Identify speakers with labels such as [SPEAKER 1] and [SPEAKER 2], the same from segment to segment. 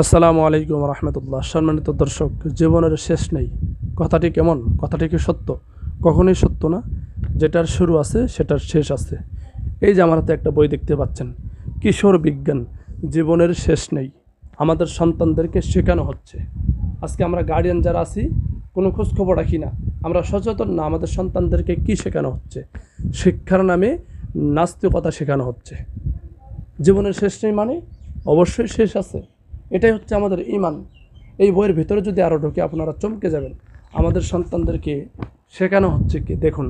[SPEAKER 1] আসসালামু আলাইকুম রহমতুল্লাহ। সম্মানিত দর্শক, জীবনের শেষ নেই কথাটি কেমন? কথাটি কি সত্য? কখনোই সত্য না। যেটার শুরু আছে সেটার শেষ আছে। এই যে আমার হাতে একটা বই দেখতে পাচ্ছেন, কিশোর বিজ্ঞান, জীবনের শেষ নেই। আমাদের সন্তানদেরকে শেখানো হচ্ছে। আজকে আমরা গার্ডিয়ান যারা আছি, কোনো খোঁজখবর রাখি না, আমরা সচেতন না। আমাদের সন্তানদেরকে কি শেখানো হচ্ছে? শিক্ষার নামে নাস্তিকতা শেখানো হচ্ছে। জীবনের শেষ নেই মানে অবশ্যই শেষ আছে। এটাই হচ্ছে আমাদের ঈমান। এই বইয়ের ভিতরে যদি আরও ঢোকে আপনারা চমকে যাবেন। আমাদের সন্তানদেরকে শেখানো হচ্ছে কি দেখুন।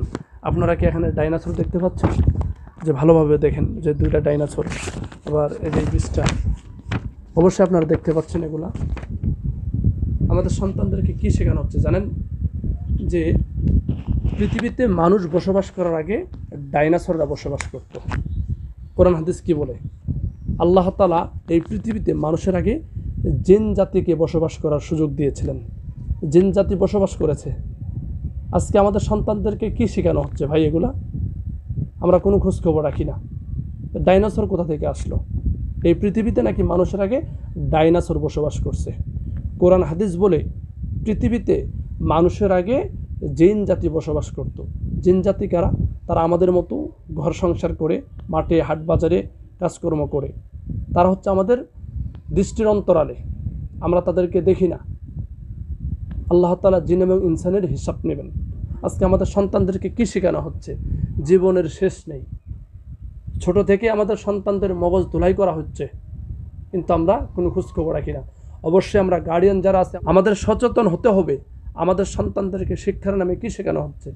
[SPEAKER 1] আপনারা কি এখানে ডাইনোসর দেখতে পাচ্ছেন? যে ভালোভাবে দেখেন, যে দুইটা ডাইনোসর, আবার এই যে বীজটা, অবশ্যই আপনারা দেখতে পাচ্ছেন। এগুলা আমাদের সন্তানদেরকে কি শেখানো হচ্ছে জানেন? যে পৃথিবীতে মানুষ বসবাস করার আগে ডাইনোসররা বসবাস করত। কোরআন হাদিস কি বলে? আল্লাহ তাআলা এই পৃথিবীতে মানুষের আগে জিন জাতিকে বসবাস করার সুযোগ দিয়েছিলেন। জিন জাতি বসবাস করেছে। আজকে আমাদের সন্তানদেরকে কি শেখানো হচ্ছে ভাই? এগুলা আমরা কোনো খোঁজখবর রাখি না। ডাইনোসর কোথা থেকে আসলো? এই পৃথিবীতে নাকি মানুষের আগে ডাইনোসর বসবাস করছে। কোরআন হাদিস বলে পৃথিবীতে মানুষের আগে জিন জাতি বসবাস করত। জিন জাতি কারা? তারা আমাদের মতো ঘর সংসার করে, মাঠে হাট বাজারে কাজকর্ম করে। তারা হচ্ছে আমাদের দৃষ্টির অন্তরালে, আমরা তাদেরকে দেখি না। আল্লাহ তাআলা জিন এবং ইনসানের হিসাব নেবেন। আজকে আমাদের সন্তানদেরকে কী শেখানো হচ্ছে? জীবনের শেষ নেই। ছোট থেকে আমাদের সন্তানদের মগজ ধুলাই করা হচ্ছে, কিন্তু আমরা কোনো খোঁজখবর রাখি না। অবশ্যই আমরা গার্ডিয়ান যারা আছে, আমাদের সচেতন হতে হবে। আমাদের সন্তানদেরকে শিক্ষার নামে কী শেখানো হচ্ছে?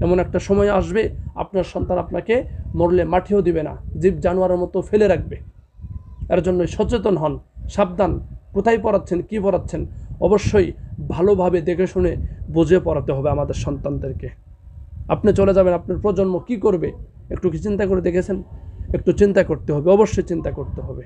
[SPEAKER 1] এমন একটা সময় আসবে, আপনার সন্তান আপনাকে মরলে মাটিও দিবে না, জীব জানোয়ারের মতো ফেলে রাখবে। এর জন্য সচেতন হন, সাবধান। কোথায় পড়াচ্ছেন, কি পড়াচ্ছেন, অবশ্যই ভালোভাবে দেখে শুনে বুঝে পড়াতে হবে আমাদের সন্তানদেরকে। আপনি চলে যাবেন, আপনার প্রজন্ম কি করবে? একটু কি চিন্তা করে দেখেছেন? একটু চিন্তা করতে হবে, অবশ্যই চিন্তা করতে হবে।